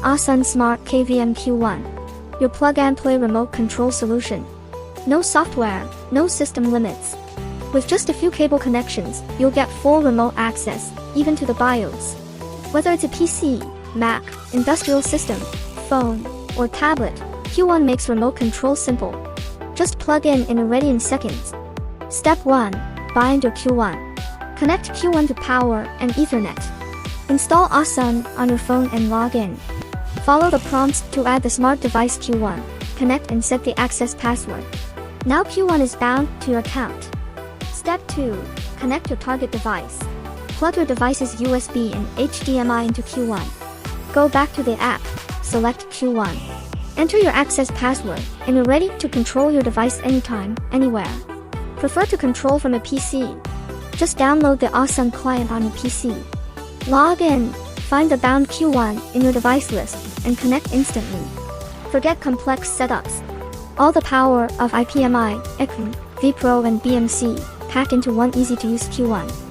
AweSun Smart KVM Q1, your plug-and-play remote control solution. No software, no system limits. With just a few cable connections, you'll get full remote access, even to the BIOS. Whether it's a PC, Mac, industrial system, phone, or tablet, Q1 makes remote control simple. Just plug in and ready in seconds. Step 1. Bind your Q1. Connect Q1 to power and Ethernet. Install AweSun on your phone and log in. Follow the prompts to add the smart device Q1. Connect and set the access password. Now Q1 is bound to your account. Step 2. Connect your target device. Plug your device's USB and HDMI into Q1. Go back to the app, select Q1. Enter your access password, and you're ready to control your device anytime, anywhere. Prefer to control from a PC? Just download the AweSun Client on your PC. Log in, find the bound Q1 in your device list, and connect instantly. Forget complex setups. All the power of IPMI, IPMI, vPro and BMC, packed into one easy-to-use Q1.